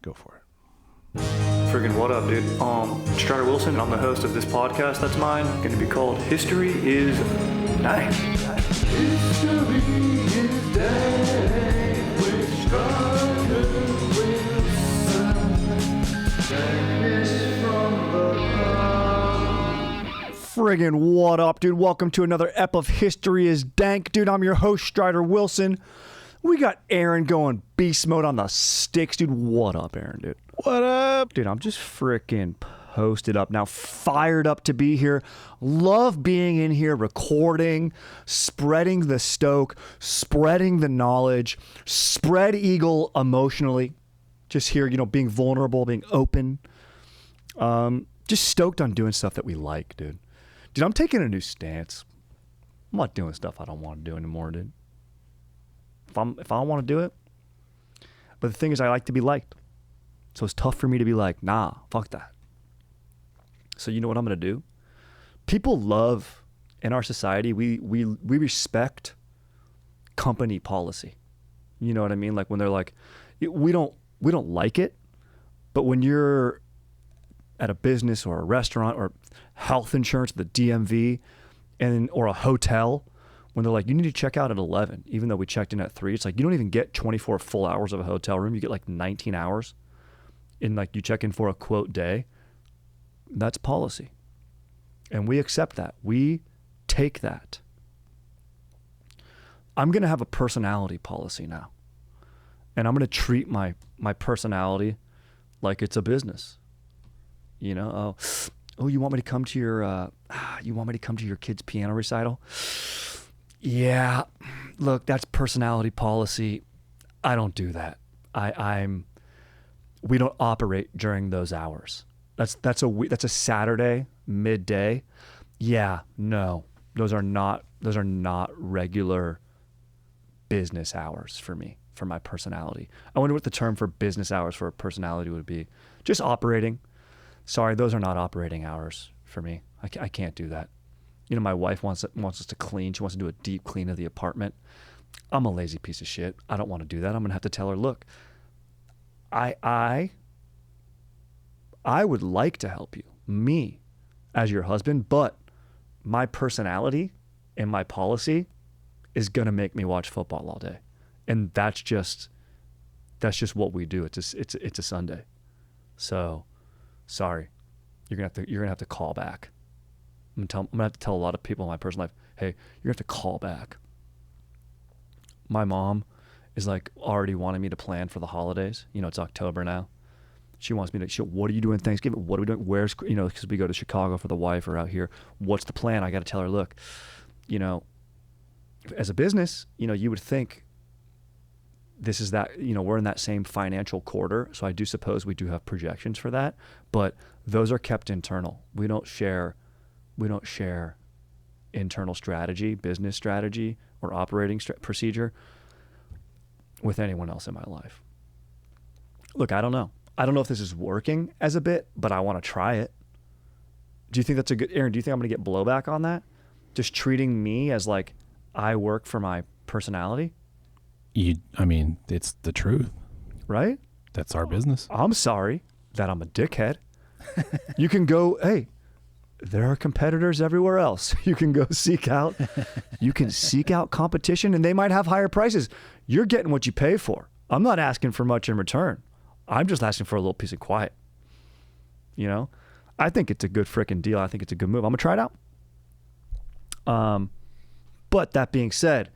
Go for it. Friggin' what up, dude? Strider Wilson, I'm the host of this podcast that's mine. Going to be called History is Dank. History is Dank with Strider Wilson. Dankness from the ground. Friggin' what up, dude? Welcome to another ep of History is Dank. Dude, I'm your host, Strider Wilson. We got Aaron going beast mode on the sticks. Dude, what up, Aaron, dude? What up? Dude, I'm just freaking posted up now, fired up to be here. Love being in here, recording, spreading the stoke, spreading the knowledge, spread eagle emotionally. Just here, being vulnerable, being open. Just stoked on doing stuff that we like, dude. Dude, I'm taking a new stance. I'm not doing stuff I don't want to do anymore, dude. If I don't want to do it. But the thing is, I like to be liked. So it's tough for me to be like, nah, fuck that. So you know what I'm going to do? People love, in our society, we respect company policy. You know what I mean? Like when they're like, we don't like it, but when you're at a business or a restaurant or health insurance, the DMV, or a hotel, when they're like, you need to check out at 11, even though we checked in at 3, it's like, you don't even get 24 full hours of a hotel room. You get like 19 hours in like you check in for a quote day. That's policy. And we accept that. We take that. I'm going to have a personality policy now. And I'm going to treat my personality like it's a business. Oh, you want me to come to your kid's piano recital? Yeah, look, that's personality policy. I don't do that. We don't operate during those hours. That's a Saturday midday. Yeah, no, those are not regular business hours for me, for my personality. I wonder what the term for business hours for a personality would be. Just operating. Sorry, those are not operating hours for me. I can't do that. My wife wants us to clean. She wants to do a deep clean of the apartment. I'm a lazy piece of shit. I don't want to do that. I'm going to have to tell her, look, I would like to help you, me, as your husband, but my personality and my policy is going to make me watch football all day. And that's just what we do. It's a Sunday. So, sorry. You're going to have to call back. I'm going to have to tell a lot of people in my personal life, hey, you're going to have to call back. My mom is like already wanting me to plan for the holidays. It's October now. She wants me to, what are you doing Thanksgiving? What are we doing? Where's, because we go to Chicago for the wife or out here. What's the plan? I got to tell her, look, as a business, you would think this is that, we're in that same financial quarter. So I do suppose we do have projections for that, but those are kept internal. We don't share internal strategy, business strategy, or operating procedure with anyone else in my life. Look, I don't know. I don't know if this is working as a bit, but I want to try it. Do you think that's Aaron, do you think I'm going to get blowback on that? Just treating me as like I work for my personality? It's the truth. Right? That's our business. I'm sorry that I'm a dickhead. You can go, hey, there are competitors everywhere else. You can go seek out competition, and they might have higher prices. You're getting what you pay for. I'm not asking for much in return. I'm just asking for a little piece of quiet. I think it's a good freaking deal. I think it's a good move. I'm gonna try it out. But that being said,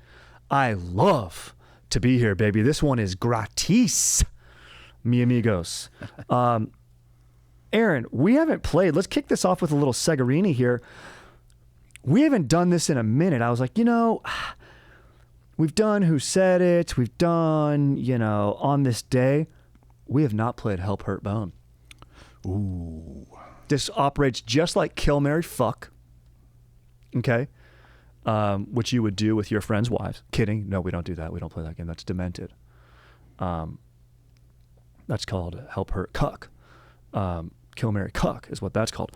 I love to be here, baby. This one is gratis, mi amigos. Aaron, we haven't played. Let's kick this off with a little Segarini here. We haven't done this in a minute. I was like, we've done Who Said It. We've done, On This Day. We have not played Help Hurt Bone. Ooh. This operates just like Kill, Marry, Fuck. Okay? Which you would do with your friends' wives. Kidding. No, we don't do that. We don't play that game. That's demented. That's called Help Hurt Cuck. Kill, Marry, Cuck is what that's called.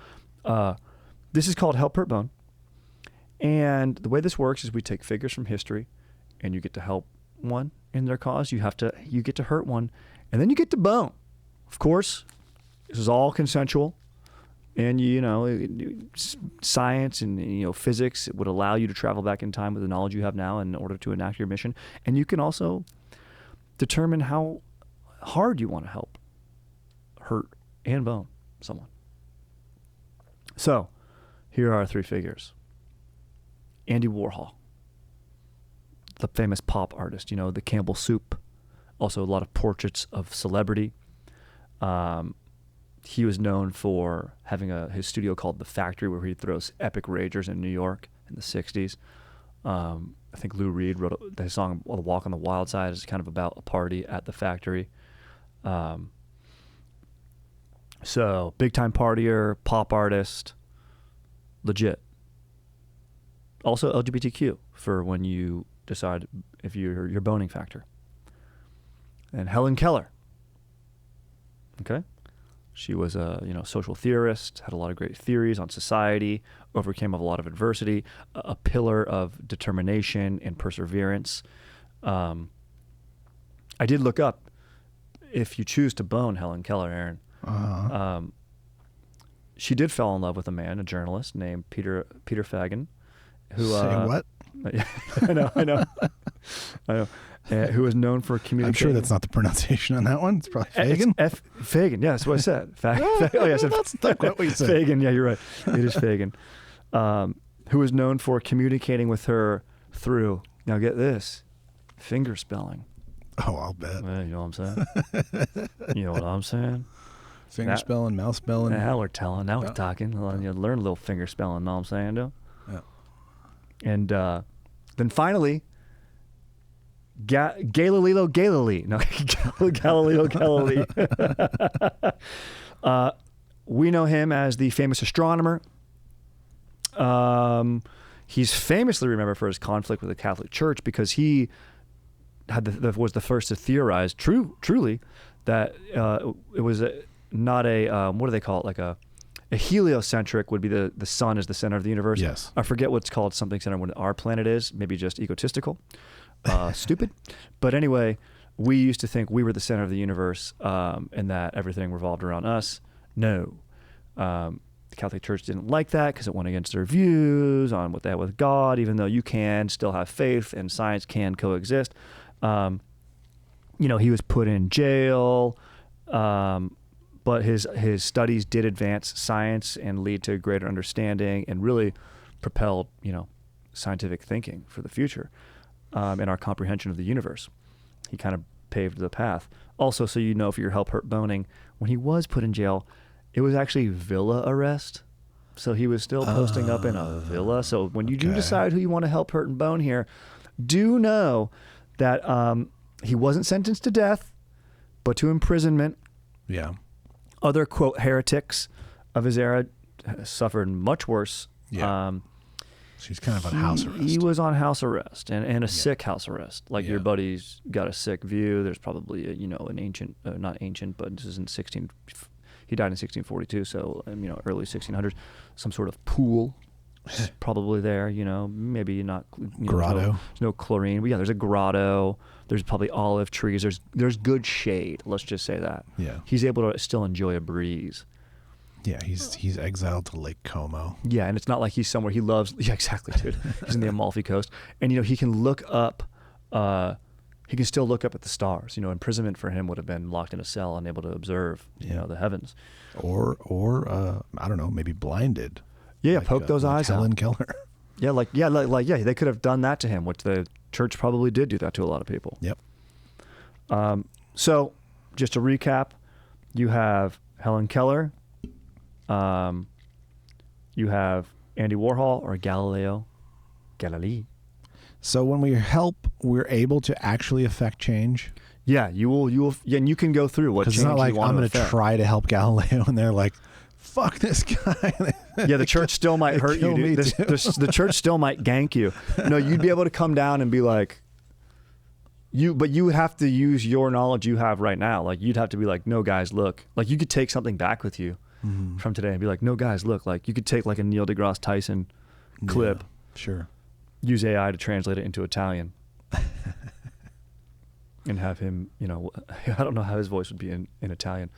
This is called Help Hurt Bone. And the way this works is we take figures from history, and you get to help one in their cause. You get to hurt one, and then you get to bone. of course, this is all consensual. And, science and, physics would allow you to travel back in time with the knowledge you have now in order to enact your mission. And you can also determine how hard you want to help hurt and bone someone. So, here are our three figures. Andy Warhol, the famous pop artist, the Campbell Soup. Also, a lot of portraits of celebrity. He was known for having his studio called The Factory, where he throws epic ragers in New York in the 60s. I think Lou Reed wrote the song "The Walk on the Wild Side" is kind of about a party at the factory. So big time partier, pop artist, legit. Also LGBTQ for when you decide if your boning factor. And Helen Keller. Okay. She was a social theorist, had a lot of great theories on society, overcame a lot of adversity, a pillar of determination and perseverance. I did look up, if you choose to bone Helen Keller, Aaron, she did fall in love with a man, a journalist named Peter Fagin, who Say what? I know. Who was known for communicating. I'm sure that's not the pronunciation on that one. It's probably Fagin. Fagin, yeah, that's what I said. Oh, yeah, I said that's not what we said. Fagin, yeah, you're right. It is Fagin. Who was known for communicating with her through, now get this, finger spelling. Oh, I'll bet. You know what I'm saying? You know what I'm saying? Finger spelling, mouth spelling. Now we're telling. Now we're talking. You learn a little finger spelling, know what I'm saying, though? Yeah. And then finally, Galileo Galilei. No, Galileo Galilei. We know him as the famous astronomer. He's famously remembered for his conflict with the Catholic Church because he was the first to theorize truly that it was not a what do they call it, like a heliocentric would be the sun is the center of the universe. Yes. I forget what's called something center when our planet is, maybe just egotistical, stupid. But anyway, we used to think we were the center of the universe and that everything revolved around us. No. The Catholic Church didn't like that because it went against their views on what they had with God, even though you can still have faith and science can coexist. He was put in jail, but his studies did advance science and lead to greater understanding and really propelled, scientific thinking for the future and our comprehension of the universe. He kind of paved the path. Also, so if you're help hurt boning, when he was put in jail, it was actually villa arrest. So he was still posting up in a villa. So when you do decide who you want to help hurt and bone here, do know that he wasn't sentenced to death, but to imprisonment. Yeah. Other, quote, heretics of his era suffered much worse. Yeah. She's kind of on house arrest. He was on house arrest and a sick house arrest. Like your buddy's got a sick view. There's probably, an ancient, not ancient, but this is he died in 1642. So, early 1600s, some sort of pool probably there, maybe not. Grotto. There's no chlorine. But yeah, there's a grotto. There's probably olive trees. There's good shade. Let's just say that. Yeah. He's able to still enjoy a breeze. Yeah, he's exiled to Lake Como. Yeah, and it's not like he's somewhere he loves. Yeah, exactly, dude. He's in the Amalfi Coast, and he can look up. He can still look up at the stars. Imprisonment for him would have been locked in a cell, unable to observe, the heavens. Or I don't know, maybe blinded. Yeah, poke those eyes out. Helen Keller. Yeah, they could have done that to him, which the church probably did do that to a lot of people. Yep. So, just to recap, you have Helen Keller. You have Andy Warhol or Galileo Galilei. So when we help, we're able to actually affect change. Yeah, you will. Yeah, and you can go through what change it's not like you want I'm going to try to help Galileo, and they're like, "Fuck this guy." Yeah, the church still might hurt you. Dude. The church still might gank you. No, you'd be able to come down and be like, but you would have to use your knowledge you have right now. Like you'd have to be like, "No, guys, look." Like you could take something back with you from today and be like, "No, guys, look." Like you could take like a Neil deGrasse Tyson clip. Yeah, sure. Use AI to translate it into Italian. And have him, I don't know how his voice would be in Italian.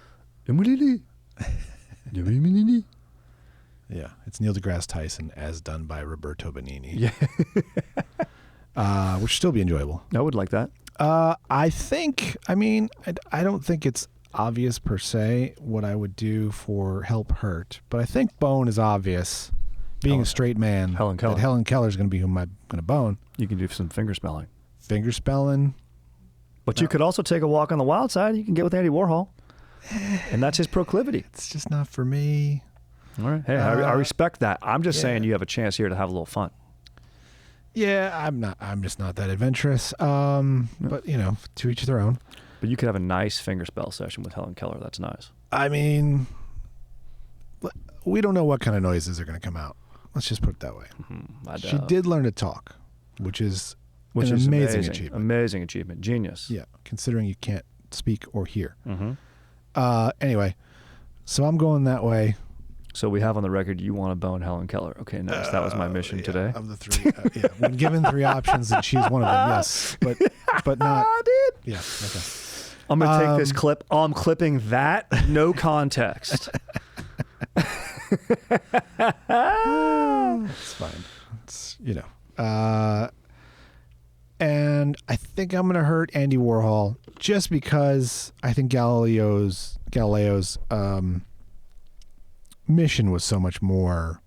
Yeah, it's Neil deGrasse Tyson as done by Roberto Benigni. Yeah. Which still be enjoyable. I would like that. I don't think it's obvious per se what I would do for help hurt, but I think bone is obvious. Being a straight man, Helen Keller. that Helen Keller's going to be who I'm going to bone. You can do some finger spelling. Finger spelling. But you could also take a walk on the wild side. You can get with Andy Warhol. And that's his proclivity. It's just not for me. All right. Hey, I respect that. I'm just saying you have a chance here to have a little fun. Yeah, I'm just not that adventurous. But, to each their own. But you could have a nice finger spell session with Helen Keller. That's nice. I mean, we don't know what kind of noises are going to come out. Let's just put it that way. Mm-hmm. She did learn to talk, which is an amazing achievement. Amazing achievement. Genius. Yeah, considering you can't speak or hear. Mm-hmm. Anyway, so I'm going that way. So we have on the record you want to bone Helen Keller. Okay, nice. That was my mission today. Of the three, when given three options and choose one of them, yes, but not. Dude. Yeah. Okay. I'm gonna take this clip. Oh, I'm clipping that. No context. It's fine. It's and I think I'm gonna hurt Andy Warhol just because I think Galileo's mission was so much more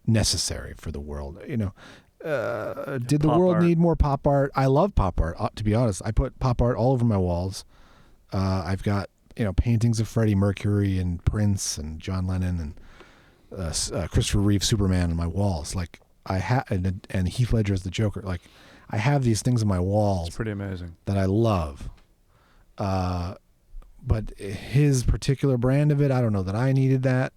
necessary for the world. Did the world need more pop art? I love pop art. To be honest, I put pop art all over my walls. I've got paintings of Freddie Mercury and Prince and John Lennon and Christopher Reeve Superman on my walls. Like and Heath Ledger as the Joker. Like I have these things on my walls. It's pretty amazing that I love. But his particular brand of it, I don't know that I needed that.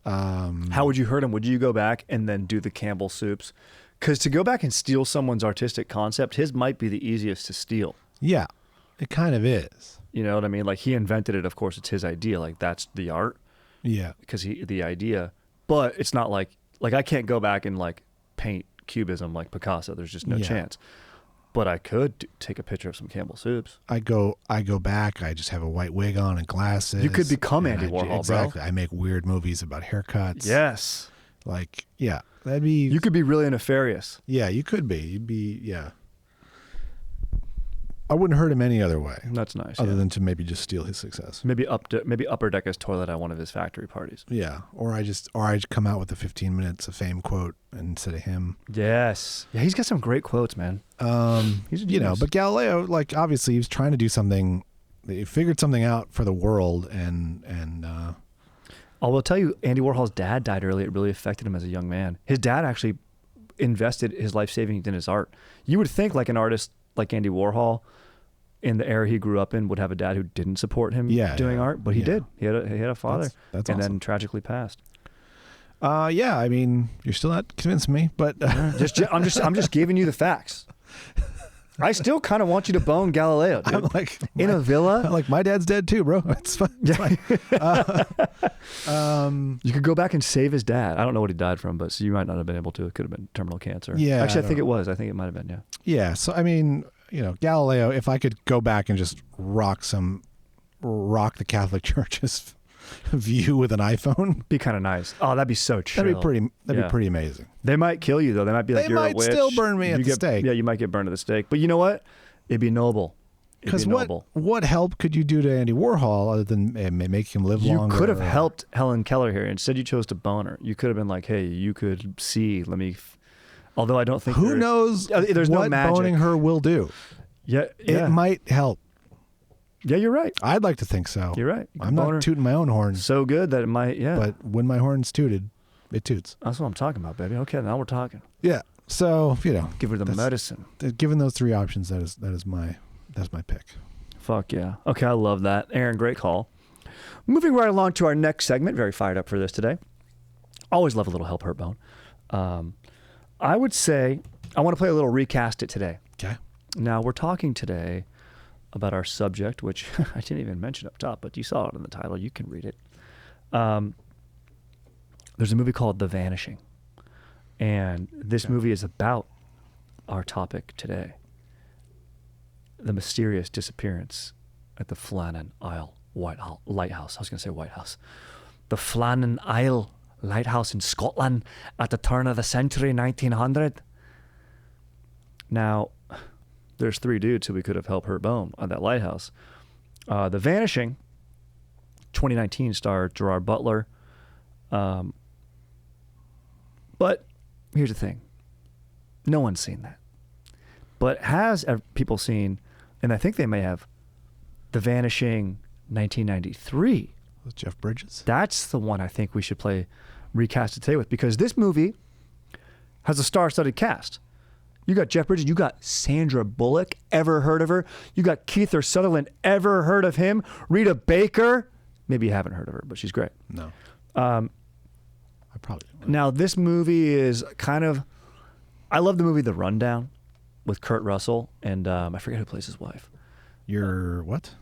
How would you hurt him? Would you go back and then do the Campbell soups? Because to go back and steal someone's artistic concept, his might be the easiest to steal. Yeah, it kind of is. You know what I mean? Like he invented it. Of course, it's his idea. Like that's the art. Yeah. Because the idea, but it's not like I can't go back and like paint cubism like Picasso. There's just no chance. But I could take a picture of some Campbell soups. I go back. I just have a white wig on and glasses. You could become Andy Warhol, exactly. bro. I make weird movies about haircuts. Yes. Like, yeah, that'd be. You could be really nefarious. Yeah, you could be. You'd be. Yeah. I wouldn't hurt him any other way. That's nice. Other than to maybe just steal his success. Maybe Upper Deck his toilet at one of his factory parties. Yeah, or I just come out with the 15 minutes of fame quote instead of him. Yes, yeah, he's got some great quotes, man. He's a genius. But Galileo, like obviously, he was trying to do something. He figured something out for the world, and I will tell you, Andy Warhol's dad died early. It really affected him as a young man. His dad actually invested his life savings in his art. You would think like an artist like Andy Warhol, in the era he grew up in, would have a dad who didn't support him doing art, but he did. He had a father, that's and awesome. then tragically passed. Yeah, I mean, you're still not convincing me, but I'm just giving you the facts. I still kind of want you to bone Galileo, dude. I'm like in a villa. I'm like my dad's dead too, bro. It's fine. It's fine. You could go back and save his dad. I don't know what he died from, but so you might not have been able to. It could have been terminal cancer. Yeah, actually, I think it was. I think it might have been. Yeah. Yeah. So I mean, Galileo. If I could go back and just rock the Catholic Church's view with an iPhone, be kind of nice. Oh, that'd be so chill. That'd be pretty amazing. They might kill you though. They might be like, they you're might a witch. still burn me at the stake. Yeah, you might get burned at the stake. But you know what? It'd be noble. Because what help could you do to Andy Warhol other than make him live longer? You could have helped Helen Keller here. Instead, you chose to bone her. You could have been like, hey, you could see. Although I don't think. Who knows there's what no magic. boning her will do? Yeah. It might help. Yeah, you're right. I'd like to think so. You're right. I'm not tooting my own horn. So good that it might, yeah. But when my horn's tooted, it toots. That's what I'm talking about, baby. Okay, now we're talking. Yeah. So, give her the medicine. Given those three options, that's my pick. Fuck yeah. Okay, I love that. Aaron, great call. Moving right along to our next segment. Very fired up for this today. Always love a little help hurt bone. I would say I want to play a little Recast It today. Okay. Now, we're talking today about our subject, which I didn't even mention up top, but you saw it in the title. You can read it. There's a movie called The Vanishing. And this movie is about our topic today. The mysterious disappearance at the Flannan Isle Lighthouse. I was going to say White House. The Flannan Isle Lighthouse in Scotland at the turn of the century, 1900. Now, there's 3 dudes who we could have helped hurt bone on that lighthouse. The Vanishing, 2019, starred Gerard Butler. But here's the thing. No one's seen that. But has people seen, and I think they may have, The Vanishing 1993. With Jeff Bridges? That's the one I think we should play Recast today with, because this movie has a star-studded cast. You got Jeff Bridges, you got Sandra Bullock, ever heard of her? You got Kiefer Sutherland, ever heard of him? Rita Baker, maybe you haven't heard of her, but she's great. No. I probably don't. Now, this movie is kind of, I love the movie The Rundown with Kurt Russell, and I forget who plays his wife. Your what?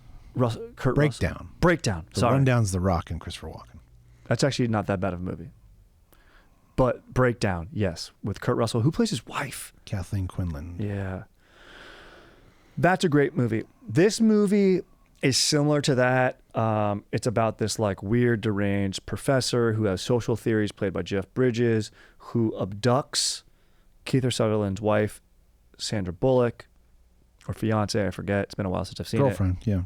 Kurt Breakdown. Russell. Breakdown. The Sorry. Rundown's The Rock and Christopher Walken. That's actually not that bad of a movie. But Breakdown, yes, with Kurt Russell. Who plays his wife? Kathleen Quinlan. Yeah. That's a great movie. This movie is similar to that. It's about this like weird, deranged professor who has social theories, played by Jeff Bridges, who abducts Kiefer Sutherland's wife, Sandra Bullock, or fiance, I forget. It's been a while since I've seen Girlfriend. it. Yeah,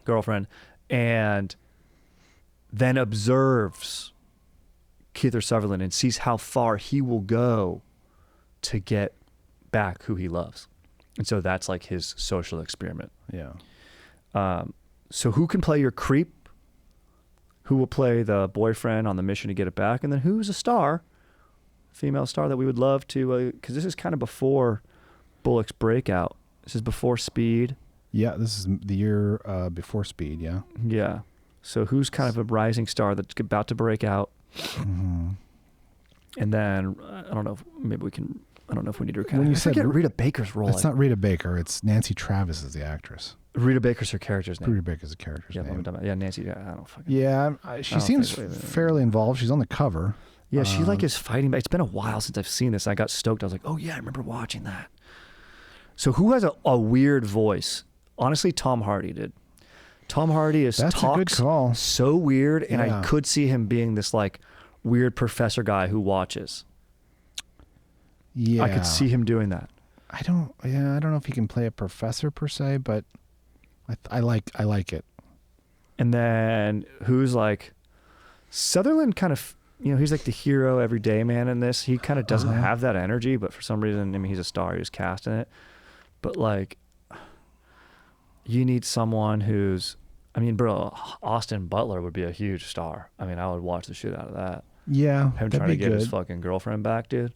girlfriend. And then observes Kiefer Sutherland and sees how far he will go to get back who he loves. And so that's like his social experiment. Yeah. So who can play your creep? Who will play the boyfriend on the mission to get it back? And then who's a star, female star that we would love to, because this is kind of before Bullock's breakout. This is before Speed. Yeah, this is the year before Speed, yeah. Yeah. So who's kind of a rising star that's about to break out? Mm-hmm. And then, I don't know if maybe we can, I don't know if we need to recount. When you I said forget Rita Baker's role. It's not Rita Baker. It's Nancy Travis is the actress. Rita Baker's her character's name. Rita Baker's the character's name. Yeah, Nancy. Yeah, I don't fucking. Yeah, she seems fairly involved. She's on the cover. Yeah, she like is fighting back. It's been a while since I've seen this. I got stoked. I was like, oh yeah, I remember watching that. So who has a weird voice? Honestly, Tom Hardy did. Tom Hardy That's a good call. So weird, and Yeah. I could see him being this like weird professor guy who watches. Yeah, I could see him doing that. I don't know if he can play a professor per se, but I like it. And then who's like Sutherland kind of, he's like the hero everyday man in this. He kind of doesn't have that energy, but for some reason, I mean, he's a star. He was cast in it. But like, you need someone who's, I mean, bro, Austin Butler would be a huge star. I mean, I would watch the shit out of that. Yeah, Him trying to get his fucking girlfriend back, dude.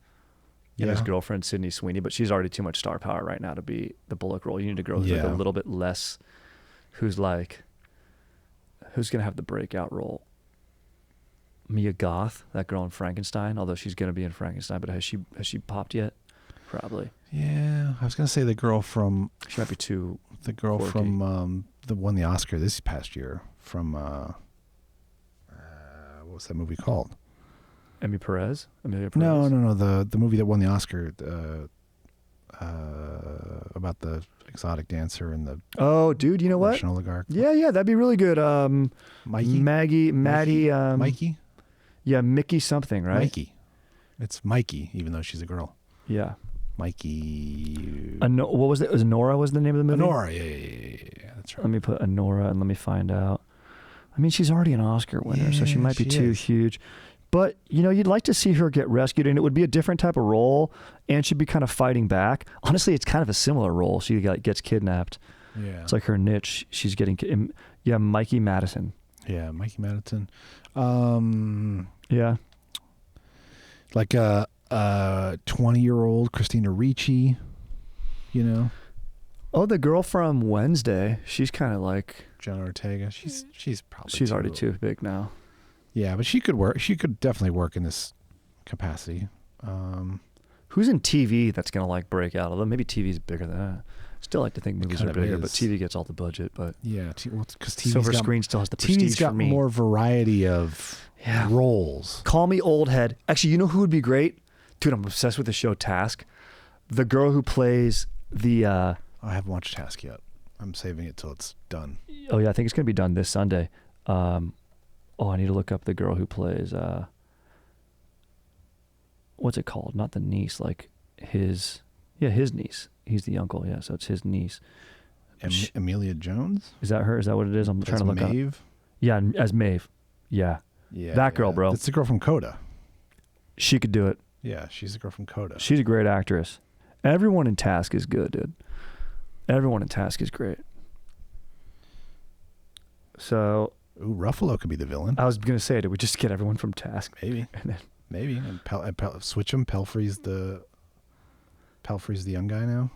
And his girlfriend, Sydney Sweeney, but she's already too much star power right now to be the Bullock role. You need a girl who's like a little bit less, who's going to have the breakout role. Mia Goth, that girl in Frankenstein, although she's going to be in Frankenstein, but has she popped yet? Probably. Yeah, I was going to say the girl from... She might be too The girl quirky. from the won the Oscar this past year from... what was that movie called? Amelia Perez? No. The movie that won the Oscar about the exotic dancer and the dude, you know what? Russian oligarch. Yeah, that'd be really good. Maddie. Mikey. Yeah, Mickey something, right? Mikey. It's Mikey, even though she's a girl. Yeah. Mikey. What was it? Was Nora was the name of the movie? Honora. Yeah. That's right. Let me put Honora and let me find out. I mean, she's already an Oscar winner, so she might be too huge. But, you'd like to see her get rescued, and it would be a different type of role, and she'd be kind of fighting back. Honestly, it's kind of a similar role. She gets kidnapped. Yeah. It's like her niche. She's getting... Yeah, Mikey Madison. Yeah, Mikey Madison. Yeah. Like a 20-year-old Christina Ricci, Oh, the girl from Wednesday. She's kind of like... Jenna Ortega. She's probably... She's already too big now. Yeah, but she could work. She could definitely work in this capacity. Who's in TV that's going to like break out? Although maybe TV's bigger than that. Still like to think movies are bigger, but TV gets all the budget. But yeah, because Silver Screen still has the prestige TV's got for me. more variety of roles. Call me old head. Actually, you know who would be great? Dude, I'm obsessed with the show Task. The girl who plays the... I haven't watched Task yet. I'm saving it till it's done. Oh, yeah, I think it's going to be done this Sunday. I need to look up the girl who plays, what's it called? Not the niece, like his niece. He's the uncle, yeah, so it's his niece. Amelia Jones? Is that her? Is that what it is? I'm trying to look Maeve? up. Yeah, as Maeve. Yeah. Yeah. That girl, bro. That's the girl from Coda. She could do it. Yeah, she's the girl from Coda. She's a great actress. Everyone in Task is good, dude. Everyone in Task is great. So... Ooh, Ruffalo could be the villain. I was going to say, did we just get everyone from Task? Maybe. Maybe. And switch him. Pelfrey's the young guy now.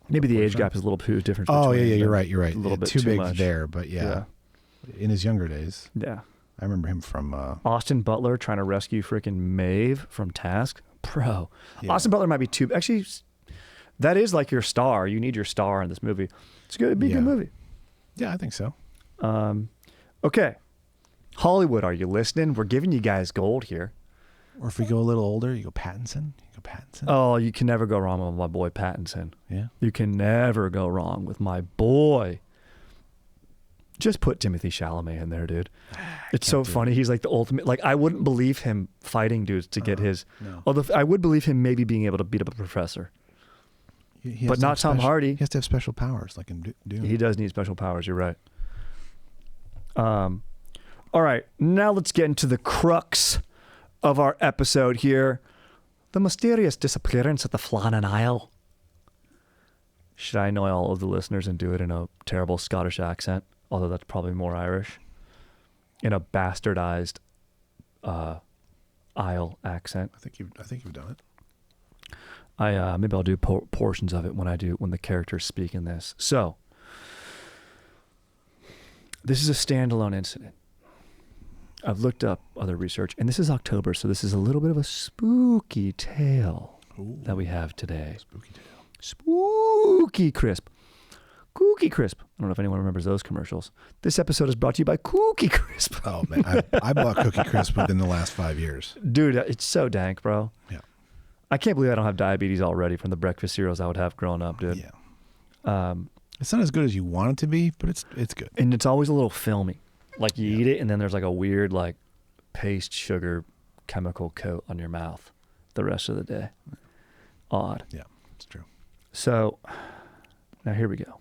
Maybe the age gap is a little too different. Oh, yeah, you're right. A little bit too big much there, but yeah. In his younger days. Yeah. I remember him from... Austin Butler trying to rescue freaking Maeve from Task. Bro. Yeah. Austin Butler might be too... Actually, that is like your star. You need your star in this movie. It's good. It'd be a good movie. Yeah, I think so. Okay. Hollywood, are you listening? We're giving you guys gold here. Or if we go a little older, you go Pattinson. Oh, you can never go wrong with my boy Pattinson. Yeah. You can never go wrong with my boy. Just put Timothée Chalamet in there, dude. It's so funny. He's like the ultimate. Like, I wouldn't believe him fighting dudes to get his. No. Although I would believe him maybe being able to beat up a professor. But not Tom Hardy. He has to have special powers like in Doom. He does need special powers. You're right. All right. Now let's get into the crux of our episode here. The mysterious disappearance at the Flannan Isle. Should I annoy all of the listeners and do it in a terrible Scottish accent? Although that's probably more Irish. In a bastardized Isle accent. I think you've done it. Maybe I'll do portions of it when the characters speak in this. So, this is a standalone incident. I've looked up other research, and this is October, so this is a little bit of a spooky tale that we have today. Spooky tale. Spooky crisp. Cookie Crisp. I don't know if anyone remembers those commercials. This episode is brought to you by Cookie Crisp. Oh, man. I bought Cookie Crisp within the last 5 years. Dude, it's so dank, bro. Yeah. I can't believe I don't have diabetes already from the breakfast cereals I would have growing up, dude. Yeah. It's not as good as you want it to be, but it's good. And it's always a little filmy. Like you eat it and then there's like a weird like paste sugar chemical coat on your mouth the rest of the day. Odd. Yeah, it's true. So now here we go.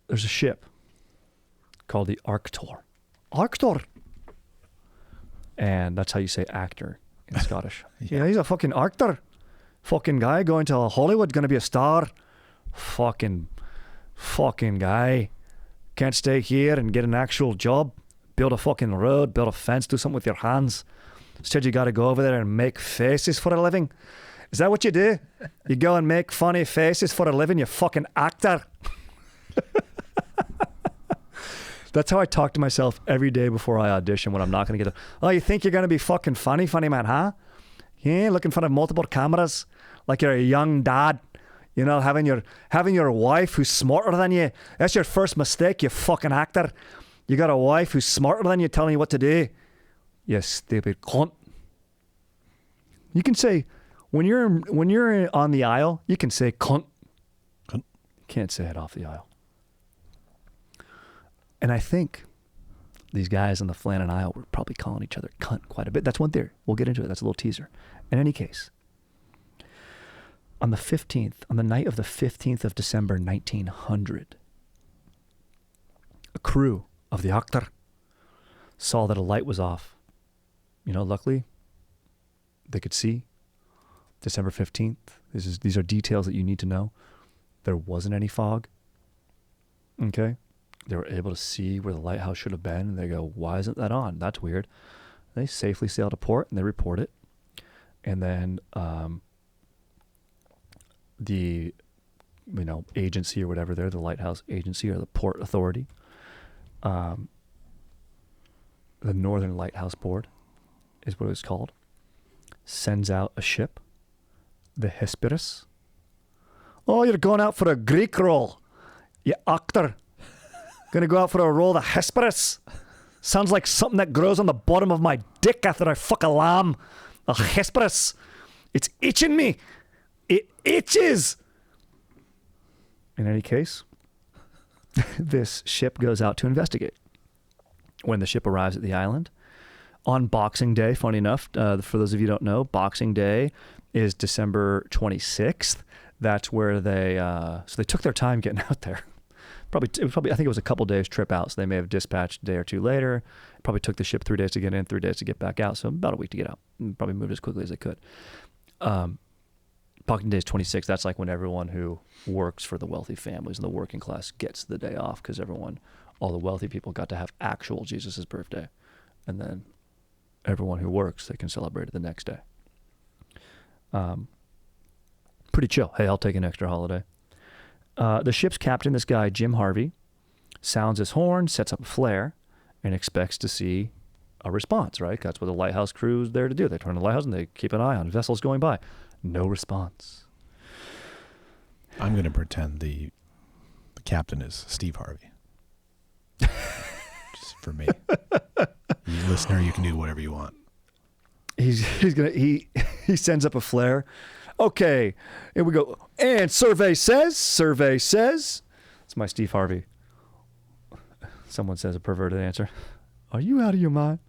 There's a ship called the Arctur. Arctur! And that's how you say actor in Scottish. Yeah, he's a fucking actor. Fucking guy going to Hollywood, gonna be a star. Fucking guy. Can't stay here and get an actual job. Build a fucking road, build a fence, do something with your hands. Instead you gotta go over there and make faces for a living. Is that what you do? You go and make funny faces for a living, you fucking actor. That's how I talk to myself every day before I audition when I'm not going to get oh, you think you're going to be fucking funny man, huh? Yeah, look in front of multiple cameras like you're a young dad. You know, having your wife who's smarter than you. That's your first mistake, you fucking actor. You got a wife who's smarter than you telling you what to do. You stupid cunt. You can say, when you're on the aisle, you can say cunt. Cunt. You can't say it off the aisle. And I think these guys on the Flannan Isle were probably calling each other cunt quite a bit. That's one theory. We'll get into it. That's a little teaser. In any case, on the night of the 15th of December, 1900, a crew of the Arctur saw that a light was off. You know, luckily, they could see. December 15th. These are details that you need to know. There wasn't any fog. Okay? They were able to see where the lighthouse should have been, and they go, why isn't that on? That's weird. They safely sail to port, and they report it. And then the agency or whatever the lighthouse agency or the port authority, the Northern Lighthouse Board is what it's called, sends out a ship, the Hesperus. Oh, you're going out for a Greek roll, you actor. Gonna go out for a roll of Hesperus. Sounds like something that grows on the bottom of my dick after I fuck a lamb. A Hesperus. It's itching me. It itches. In any case, this ship goes out to investigate. When the ship arrives at the island, on Boxing Day, funny enough, for those of you who don't know, Boxing Day is December 26th. That's where they took their time getting out there. I think it was a couple days trip out, so they may have dispatched a day or two later. Probably took the ship 3 days to get in, 3 days to get back out, so about a week to get out. And probably moved as quickly as they could. Boxing Day is 26th. That's like when everyone who works for the wealthy families and the working class gets the day off, because all the wealthy people got to have actual Jesus' birthday. And then everyone who works, they can celebrate it the next day. Pretty chill. Hey, I'll take an extra holiday. The ship's captain, this guy, Jim Harvey, sounds his horn, sets up a flare, and expects to see a response, right? That's what the lighthouse crew is there to do. They turn on the lighthouse and they keep an eye on vessels going by. No response. I'm going to pretend the captain is Steve Harvey. Just for me. You listener, you can do whatever you want. He sends up a flare. Okay, here we go. And survey says. It's my Steve Harvey. Someone says a perverted answer. Are you out of your mind?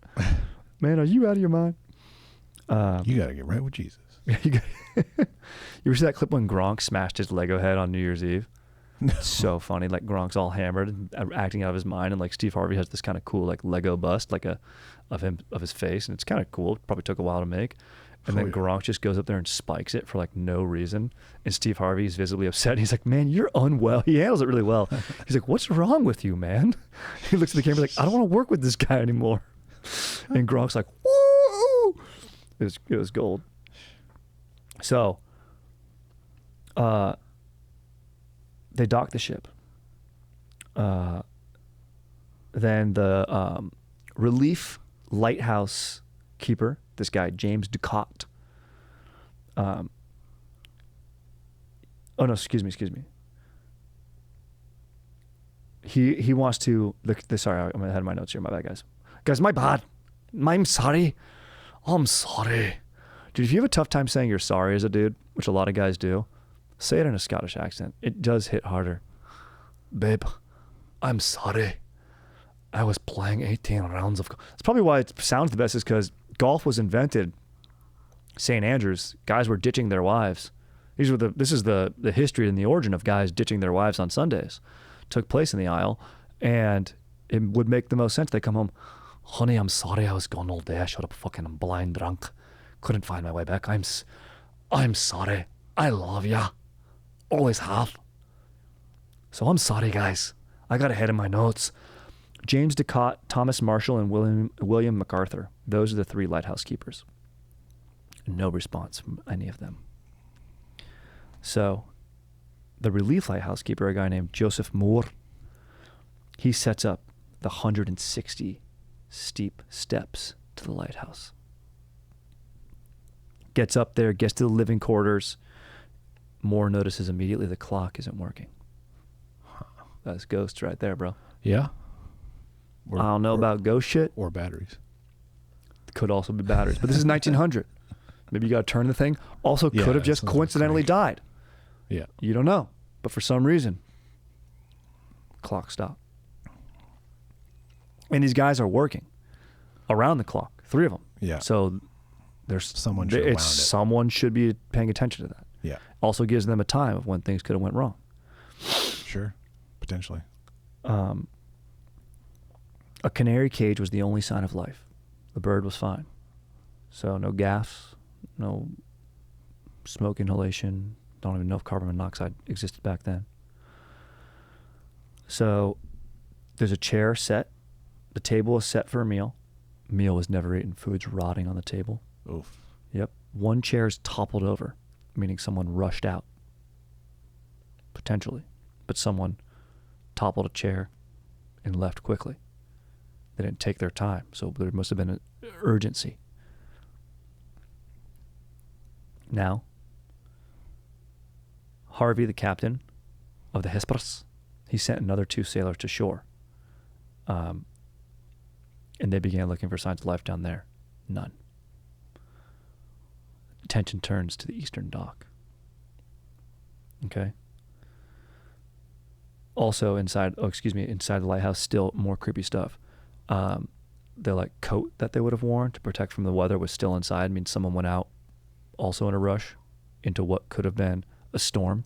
Man, are you out of your mind? You got to get right with Jesus. You ever see that clip when Gronk smashed his Lego head on New Year's Eve? No. It's so funny. Like Gronk's all hammered and acting out of his mind, and like Steve Harvey has this kind of cool like Lego bust of his face, and it's kind of cool. It probably took a while to make. And then Gronk just goes up there and spikes it for like no reason. And Steve Harvey is visibly upset. He's like, man, you're unwell. He handles it really well. He's like, what's wrong with you, man? He looks at the camera like, I don't want to work with this guy anymore. And Gronk's like, woo! It was gold. So, they dock the ship. Then the relief lighthouse keeper, this guy, James Ducat. Excuse me. He wants to sorry, I'm ahead of my notes here. My bad, guys. Guys, my bad. I'm sorry. Dude, if you have a tough time saying you're sorry as a dude, which a lot of guys do, say it in a Scottish accent. It does hit harder. Babe, I'm sorry. I was playing 18 rounds of golf. That's probably why it sounds the best, is because golf was invented. St. Andrews, guys were ditching their wives. This is the history and the origin of guys ditching their wives on Sundays. Took place in the Isle, and it would make the most sense. They come home, honey, I'm sorry, I was gone all day. I showed up fucking blind drunk. Couldn't find my way back. I'm sorry. I love ya. Always have. So I'm sorry, guys. I got ahead of my notes. James Ducat, Thomas Marshall, and William MacArthur. Those are the 3 lighthouse keepers. No response from any of them. So the relief lighthouse keeper, a guy named Joseph Moore, he sets up the 160 steep steps to the lighthouse. Gets up there, gets to the living quarters. Moore notices immediately the clock isn't working. That's ghosts right there, bro. Yeah. I don't know about ghost shit. Or batteries. Could also be batteries. But this is 1900. Maybe you got to turn the thing. Also could have just coincidentally died. Yeah. You don't know. But for some reason, clock stopped. And these guys are working around the clock. 3 of them. Yeah. So there's someone should have wound it. Someone should be paying attention to that. Yeah. Also gives them a time of when things could have went wrong. Sure. Potentially. A canary cage was the only sign of life. The bird was fine. So no gas, no smoke inhalation. Don't even know if carbon monoxide existed back then. So there's a chair set. The table is set for a meal. Meal was never eaten. Food's rotting on the table. Oof. Yep. One chair's toppled over, meaning someone rushed out. Potentially. But someone toppled a chair and left quickly. They didn't take their time, so there must have been an urgency. Now, Harvey, the captain of the Hesperus, he sent another 2 sailors to shore. And they began looking for signs of life down there. None. Attention turns to the eastern dock. Okay? Also inside the lighthouse, still more creepy stuff. The like coat that they would have worn to protect from the weather was still inside. I mean, someone went out also in a rush into what could have been a storm.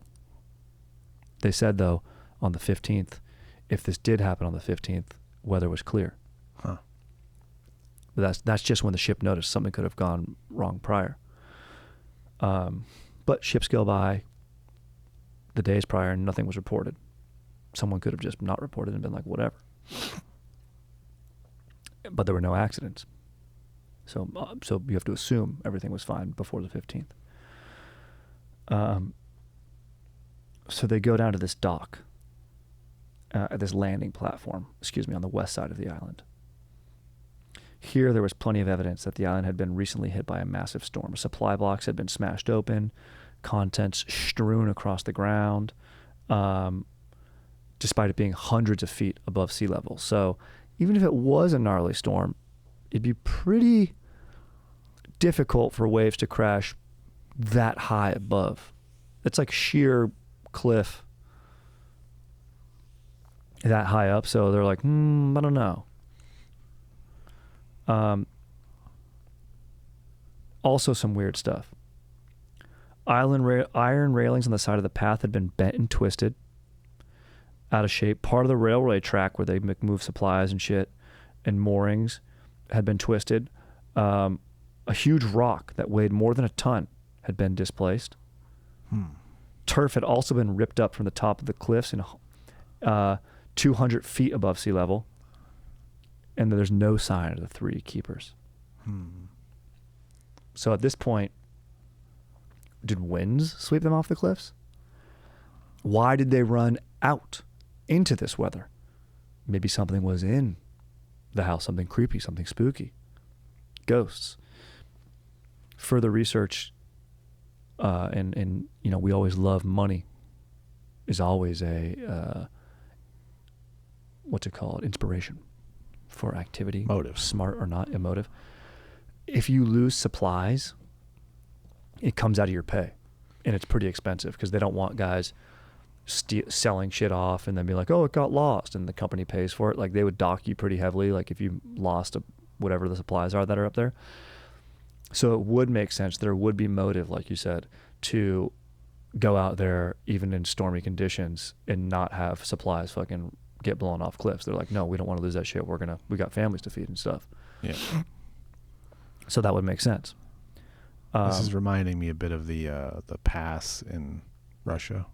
They said, though, on the 15th, if this did happen on the 15th, weather was clear. Huh. But that's just when the ship noticed something could have gone wrong prior. But ships go by the days prior and nothing was reported. Someone could have just not reported and been like, whatever. But there were no accidents. So you have to assume everything was fine before the 15th. So they go down to this dock, at this landing platform, on the west side of the island. Here there was plenty of evidence that the island had been recently hit by a massive storm. Supply blocks had been smashed open, contents strewn across the ground, despite it being hundreds of feet above sea level. So even if it was a gnarly storm, it'd be pretty difficult for waves to crash that high above. It's like sheer cliff that high up. So they're like, I don't know. Also some weird stuff. Iron railings on the side of the path had been bent and twisted, out of shape. Part of the railway track where they move supplies and shit and moorings had been twisted. A huge rock that weighed more than a ton had been displaced. Turf had also been ripped up from the top of the cliffs and 200 feet above sea level. And there's no sign of the three keepers. So at this point, did winds sweep them off the cliffs? Why did they run out into this weather? Maybe something was in the house, something creepy, something spooky. Ghosts. Further research, and we always love money, is always a, inspiration for activity. Motive. Smart or not, emotive. If you lose supplies, it comes out of your pay. And it's pretty expensive because they don't want guys selling shit off and then be like, oh, it got lost, and the company pays for it. Like, they would dock you pretty heavily, like if you lost whatever the supplies are that are up there. So it would make sense. There would be motive, like you said, to go out there even in stormy conditions and not have supplies fucking get blown off cliffs. They're like, no, we don't want to lose that shit. We got families to feed and stuff. Yeah. So that would make sense. This is reminding me a bit of the pass in Russia.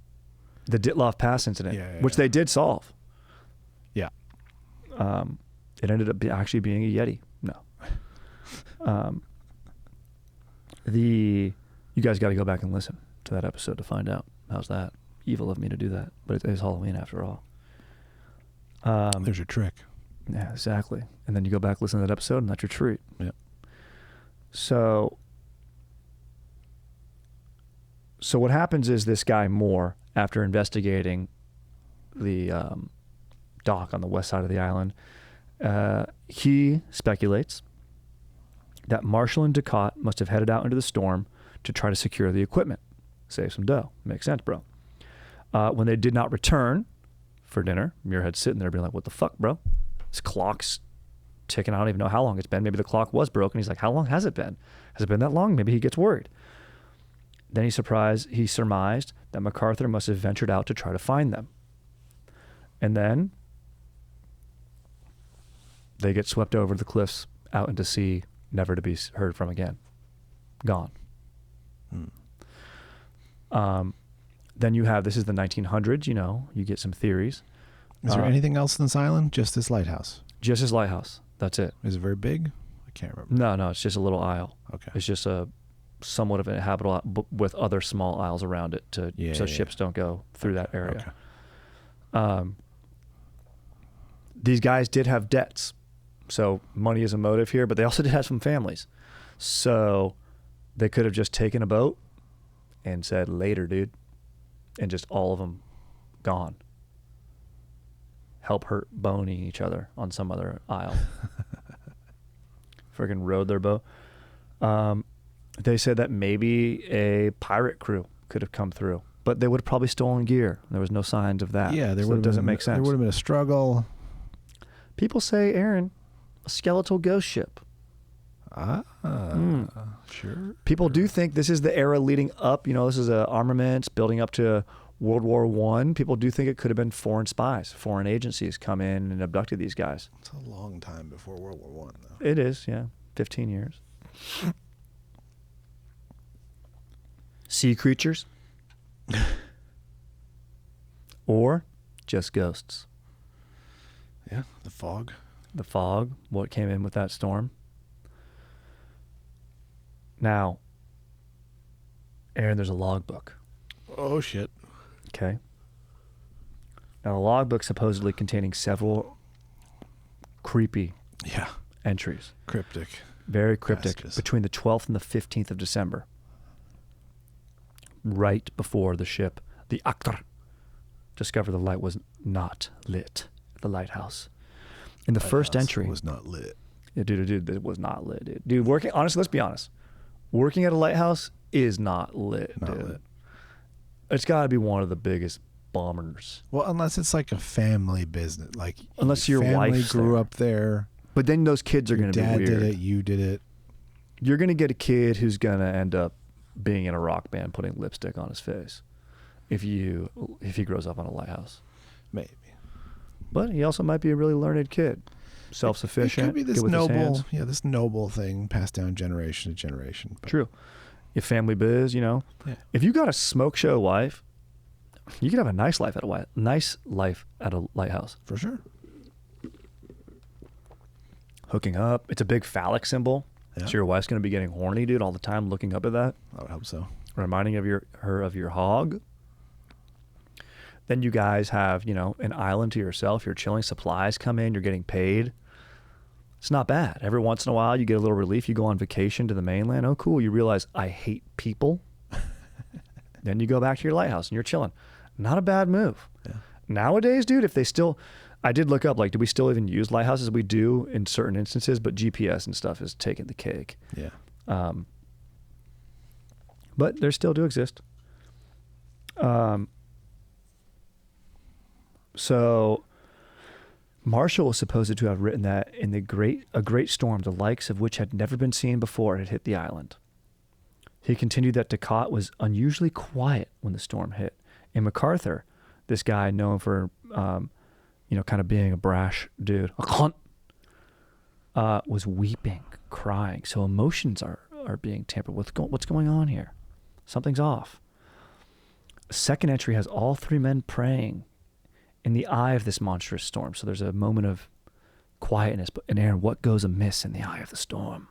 The Ditlov Pass incident, which they did solve. Yeah. It ended up actually being a Yeti. No. You guys got to go back and listen to that episode to find out. How's that? Evil of me to do that, but it is Halloween after all. There's your trick. Yeah, exactly. And then you go back, listen to that episode, and that's your treat. Yeah. So what happens is this guy Moore, after investigating the dock on the west side of the island, he speculates that Marshall and Ducat must have headed out into the storm to try to secure the equipment, save some dough. Makes sense, bro. When they did not return for dinner, Muirhead's sitting there being like, what the fuck, bro? This clock's ticking. I don't even know how long it's been. Maybe the clock was broken. He's like, how long has it been? Has it been that long? Maybe he gets worried. Then he surmised that MacArthur must have ventured out to try to find them. And then they get swept over the cliffs out into sea, never to be heard from again. Gone. Then you have, this is the 1900s, you get some theories. Is there anything else in this island? Just this lighthouse? Just this lighthouse. That's it. Is it very big? I can't remember. No, it's just a little isle. Okay. It's just a somewhat of an habitable with other small isles around it so ships don't go through that area. Okay. These guys did have debts, so money is a motive here, but they also did have some families. So they could have just taken a boat and said, later, dude, and just all of them gone. Help hurt boning each other on some other isle. Friggin' rode their boat. They said that maybe a pirate crew could have come through, But they would have probably stolen gear. There was no signs of that. Yeah, so it doesn't make sense. There would have been a struggle. People say, Aaron, a skeletal ghost ship. Sure. People do think this is the era leading up. This is armaments building up to World War I. People do think it could have been foreign spies, foreign agencies come in and abducted these guys. It's a long time before World War I, though. It is, yeah. 15 years. Sea creatures. Or just ghosts. Yeah, the fog. The fog, what came in with that storm. Now, Aaron, there's a logbook. Oh, shit. Okay. Now, the logbook supposedly containing several creepy entries. Cryptic. Very cryptic. Passages. Between the 12th and the 15th of December. Right before the ship, the Aktar, discovered the light was not lit at the lighthouse. In the first entry. It was not lit. Yeah, dude, it was not lit, dude. Dude, honestly, let's be honest. Working at a lighthouse is not lit, dude. It's got to be one of the biggest bombers. Well, unless it's like a family business, like unless your family wife grew up there. But then those kids are going to be weird. Dad did it. You did it. You're going to get a kid who's going to end up being in a rock band, putting lipstick on his face, if he grows up on a lighthouse. Maybe. But he also might be a really learned kid, self-sufficient. It could be this good with his noble, hands. this noble thing passed down generation to generation. But True. Your family biz, Yeah. If you got a smoke show wife, you could have a nice life at a lighthouse. For sure. Hooking up. It's a big phallic symbol. Yeah. So your wife's going to be getting horny, dude, all the time, looking up at that. I would hope so. Reminding her of your hog. Then you guys have, an island to yourself. You're chilling. Supplies come in. You're getting paid. It's not bad. Every once in a while, you get a little relief. You go on vacation to the mainland. Oh, cool. You realize, I hate people. Then you go back to your lighthouse and you're chilling. Not a bad move. Yeah. Nowadays, dude, if they still... I did look up, do we still even use lighthouses? We do in certain instances, but GPS and stuff is taking the cake. Yeah. But they still do exist. So Marshall was supposed to have written that in a great storm, the likes of which had never been seen before, had hit the island. He continued that Ducat was unusually quiet when the storm hit. And MacArthur, this guy known for, kind of being a brash dude, was weeping, crying. So emotions are being tampered with. What's going on here? Something's off. The second entry has all three men praying in the eye of this monstrous storm. So there's a moment of quietness. But Aaron, what goes amiss in the eye of the storm?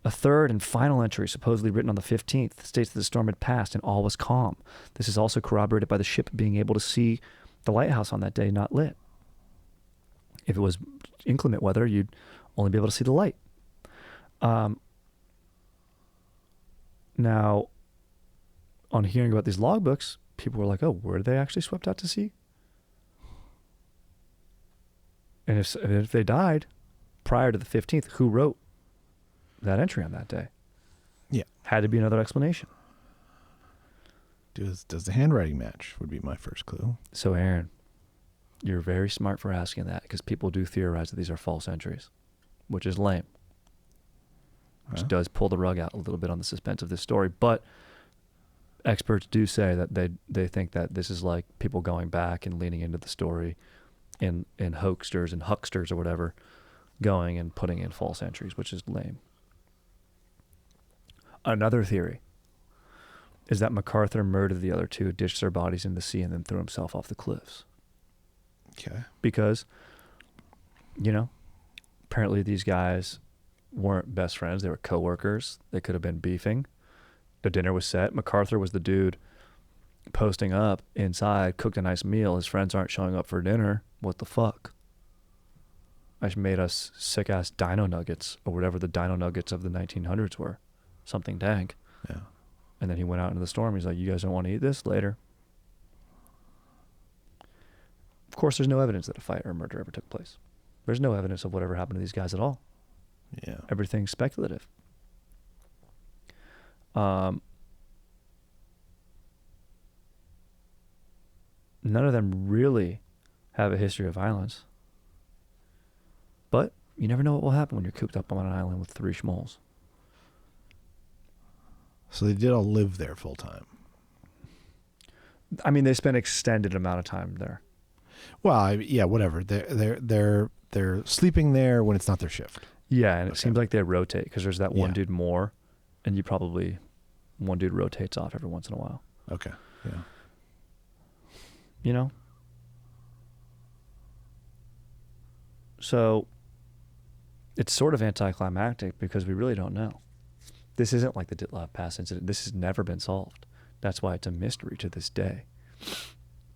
A third and final entry, supposedly written on the 15th, states that the storm had passed and all was calm. This is also corroborated by the ship being able to see the lighthouse on that day not lit. If it was inclement weather, you'd only be able to see the light. Now, on hearing about these logbooks, people were like, oh, were they actually swept out to sea? And if they died prior to the 15th, who wrote that entry on that day? Yeah. Had to be another explanation. Does the handwriting match would be my first clue. So, Aaron, you're very smart for asking that, because people do theorize that these are false entries, which is lame. Which does pull the rug out a little bit on the suspense of this story. But experts do say that they think that this is like people going back and leaning into the story and hoaxsters and hucksters or whatever going and putting in false entries, which is lame. Another theory is that MacArthur murdered the other two, ditched their bodies in the sea, and then threw himself off the cliffs. Okay. Because, apparently these guys weren't best friends. They were coworkers. They could have been beefing. The dinner was set. MacArthur was the dude posting up inside, cooked a nice meal. His friends aren't showing up for dinner. What the fuck? I just made us sick-ass dino nuggets, or whatever the dino nuggets of the 1900s were. Something dank. Yeah. And then he went out into the storm. He's like, you guys don't want to eat this? Later. Of course, there's no evidence that a fight or a murder ever took place. There's no evidence of whatever happened to these guys at all. Yeah. Everything's speculative. none of them really have a history of violence. But you never know what will happen when you're cooped up on an island with 3 schmoles. So they did all live there full time. I mean, they spend extended amount of time there. Well, yeah, whatever. They're sleeping there when it's not their shift. Yeah, and it seems like they rotate because there's that one Yeah. dude more, and one dude rotates off every once in a while. Okay. Yeah. You know? So it's sort of anticlimactic because we really don't know. This isn't like the Ditlav Pass incident. This has never been solved. That's why it's a mystery to this day.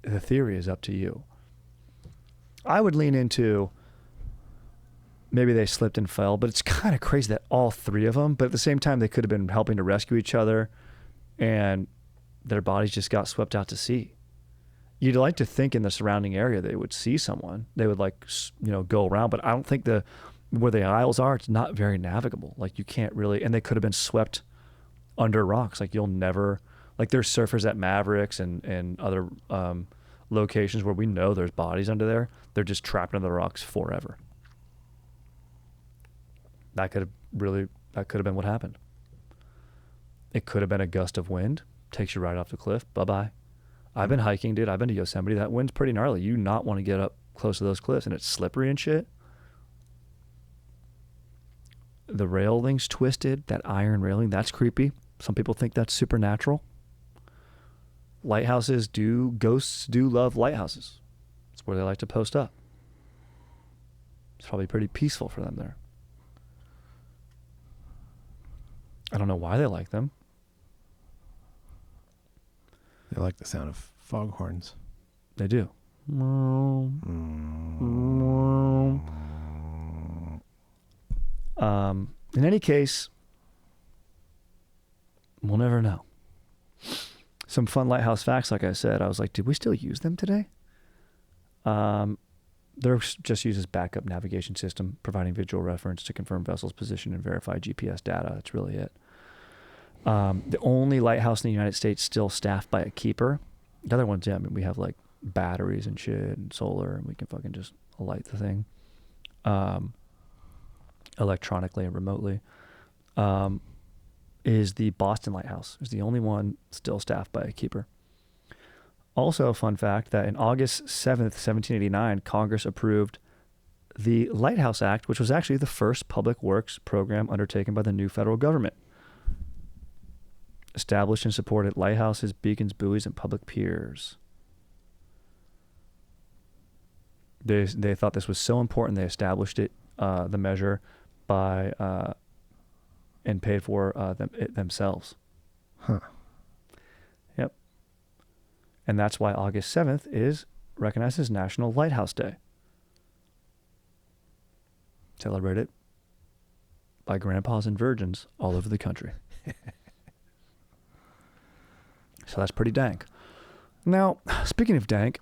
The theory is up to you. I would lean into maybe they slipped and fell, but it's kind of crazy that all 3 of them, but at the same time, they could have been helping to rescue each other and their bodies just got swept out to sea. You'd like to think in the surrounding area they would see someone. They would go around, but I don't think where the isles are, it's not very navigable. Like you can't really, and they could have been swept under rocks. Like you'll never, like there's surfers at Mavericks and other locations where we know there's bodies under there. They're just trapped under the rocks forever. That could have been what happened. It could have been a gust of wind, takes you right off the cliff. Bye-bye. I've been hiking, dude. I've been to Yosemite. That wind's pretty gnarly. You not want to get up close to those cliffs, and it's slippery and shit. The railing's twisted, that iron railing, that's creepy. Some people think that's supernatural. Ghosts do love lighthouses. It's where they like to post up. It's probably pretty peaceful for them there. I don't know why they like them. They like the sound of foghorns. They do. In any case, we'll never know. Some fun lighthouse facts, like I said. I was like, did we still use them today? They're just used as backup navigation system, providing visual reference to confirm vessels' position and verify GPS data. That's really it. The only lighthouse in the United States still staffed by a keeper. The other ones, yeah, I mean, we have like batteries and shit and solar, and we can fucking just light the thing electronically and remotely. Is the Boston Lighthouse. It's the only one still staffed by a keeper. Also, a fun fact that in August 7th, 1789, Congress approved the Lighthouse Act, which was actually the first public works program undertaken by the new federal government. Established and supported lighthouses, beacons, buoys, and public piers. They thought this was so important, they established it, the measure, by and paid for themselves. Huh. Yep. And that's why August 7th is recognized as National Lighthouse Day. Celebrated by grandpas and virgins all over the country. So that's pretty dank. Now, speaking of dank,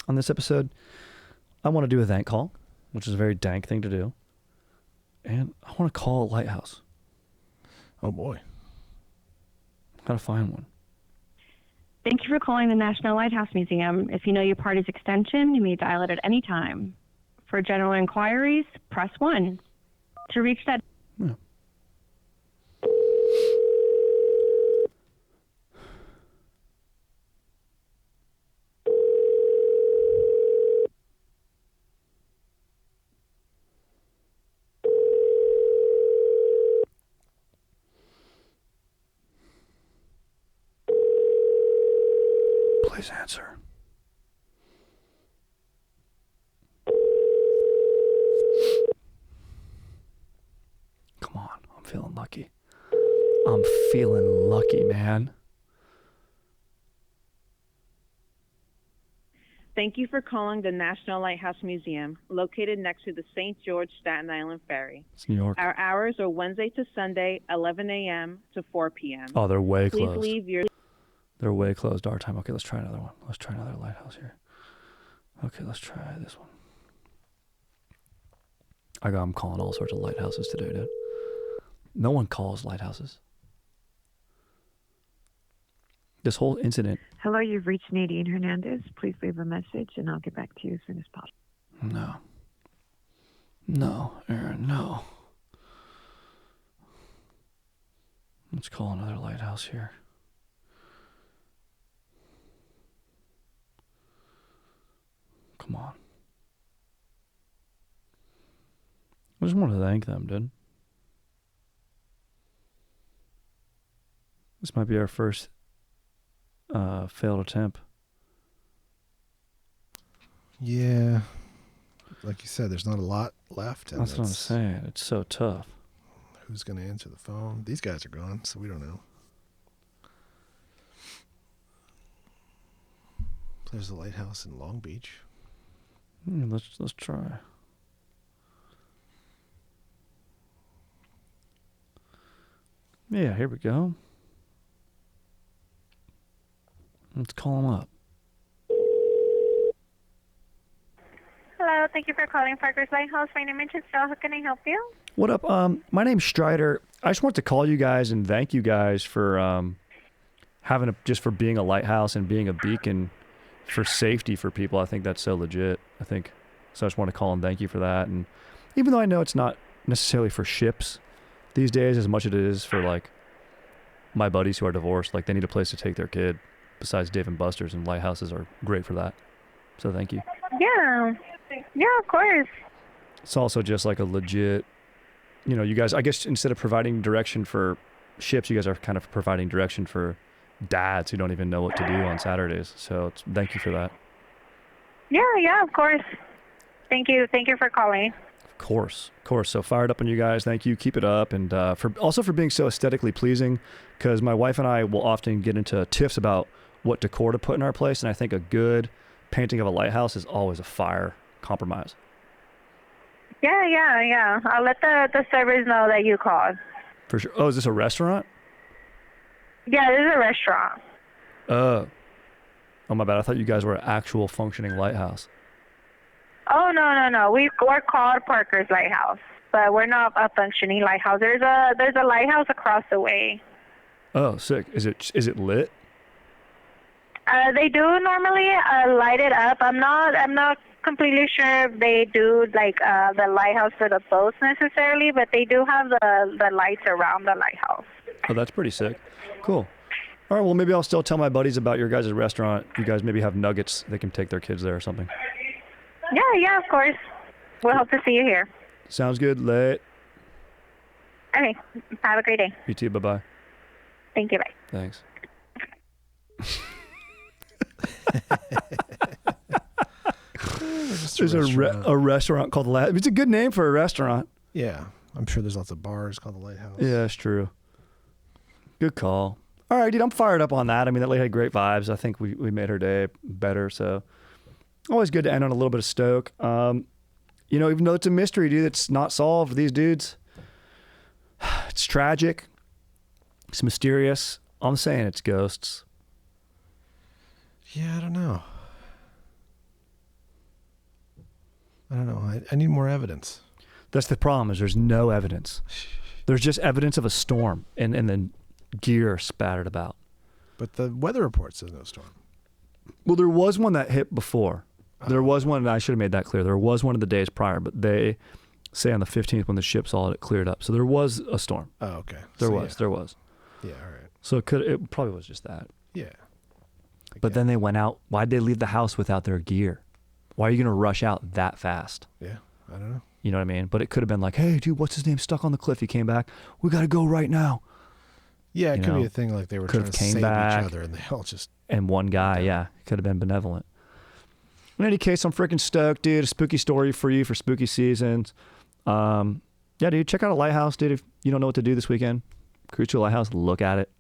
on this episode, I want to do a thank call, which is a very dank thing to do. And I want to call a lighthouse. Oh, boy. How to find one. Thank you for calling the National Lighthouse Museum. If you know your party's extension, you may dial it at any time. For general inquiries, press 1. To reach that... Yeah. Please answer. Come on, I'm feeling lucky. I'm feeling lucky, man. Thank you for calling the National Lighthouse Museum, located next to the St. George Staten Island Ferry. It's New York. Our hours are Wednesday to Sunday, 11 a.m. to 4 p.m. Oh, they're way Please closed. leave your... They're way closed our time. Okay, let's try another one. Let's try another lighthouse here. Okay, let's try this one. I'm calling all sorts of lighthouses today, dude. No one calls lighthouses. This whole incident Hello, you've reached Nadine Hernandez. Please leave a message and I'll get back to you as soon as possible. No. No, Aaron, no. Let's call another lighthouse here. Come on. I just want to thank them, dude. This might be our first failed attempt. Yeah. Like you said, there's not a lot left. And That's what I'm saying. It's so tough. Who's going to answer the phone? These guys are gone, so we don't know. There's a lighthouse in Long Beach. Let's try. Yeah, here we go. Let's call him up. Hello, thank you for calling Parker's Lighthouse. My name is Giselle. How can I help you? What up? My name's Strider. I just want to call you guys and thank you guys for just for being a lighthouse and being a beacon for safety for people. I think that's so legit. So. I just want to call and thank you for that. And even though I know it's not necessarily for ships these days as much as it is for like my buddies who are divorced, like they need a place to take their kid besides Dave and Buster's, and lighthouses are great for that. So thank you. Yeah, of course. It's also just like a legit, you guys, I guess instead of providing direction for ships, you guys are kind of providing direction for dads who don't even know what to do on Saturdays. So thank you for that. Yeah, of course. Thank you for calling. Of course. So fired up on you guys. Thank you. Keep it up. And for being so aesthetically pleasing, because my wife and I will often get into tiffs about what decor to put in our place. And I think a good painting of a lighthouse is always a fire compromise. Yeah. I'll let the servers know that you called. For sure. Oh, is this a restaurant? Yeah, this is a restaurant. Oh, my bad. I thought you guys were an actual functioning lighthouse. Oh, no. We're called Parker's Lighthouse, but we're not a functioning lighthouse. There's a lighthouse across the way. Oh, sick. Is it lit? They do normally light it up. I'm not completely sure if they do like the lighthouse for the boats necessarily, but they do have the lights around the lighthouse. Oh, that's pretty sick. Cool. All right, well, maybe I'll still tell my buddies about your guys' restaurant. You guys maybe have nuggets. They can take their kids there or something. Yeah, of course. We'll hope to see you here. Sounds good. Late. Okay. Have a great day. You too. Bye-bye. Thank you. Bye. Thanks. There's a restaurant called the Lighthouse. It's a good name for a restaurant. Yeah. I'm sure there's lots of bars called the Lighthouse. Yeah, that's true. Good call. All right, dude, I'm fired up on that. I mean, that lady had great vibes. I think we made her day better. So always good to end on a little bit of stoke. Even though it's a mystery, dude, it's not solved. These dudes, it's tragic. It's mysterious. I'm saying it's ghosts. Yeah, I don't know. I need more evidence. That's the problem, is there's no evidence. There's just evidence of a storm and then gear spattered about. But the weather report says no storm. Well, there was one that hit before. There was one, and I should have made that clear. There was one of the days prior, but they say on the 15th when the ship saw it, it cleared up. So there was a storm. Oh, okay. There was. Yeah, all right. So it probably was just that. Yeah. But then they went out. Why'd they leave the house without their gear? Why are you going to rush out that fast? Yeah, I don't know. You know what I mean? But it could have been like, hey, dude, what's his name stuck on the cliff? He came back. We got to go right now. Yeah, it could be a thing like they were trying to save each other and they all just... And one guy, yeah, could have been benevolent. In any case, I'm freaking stoked, dude. A spooky story for you for spooky seasons. Yeah, dude, check out a lighthouse, dude. If you don't know what to do this weekend, cruise to a lighthouse, look at it.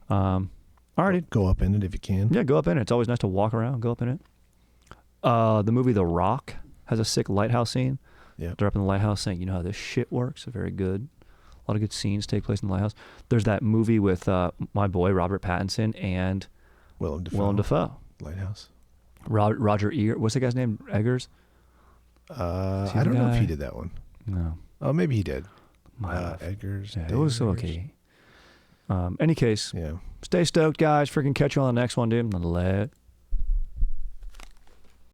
All right, dude. Go up in it if you can. Yeah, go up in it. It's always nice to walk around, go up in it. The movie The Rock has a sick lighthouse scene. Yeah. They're up in the lighthouse saying, you know how this shit works? Very good. A lot of good scenes take place in the lighthouse. There's that movie with my boy Robert Pattinson and Willem Dafoe. Lighthouse. Roger Eggers. What's the guy's name? Eggers? I don't know if he did that one. No. Oh, maybe he did. Might have. Eggers. Yeah, it was okay. Any case, stay stoked, guys. Freaking catch you on the next one, dude. Let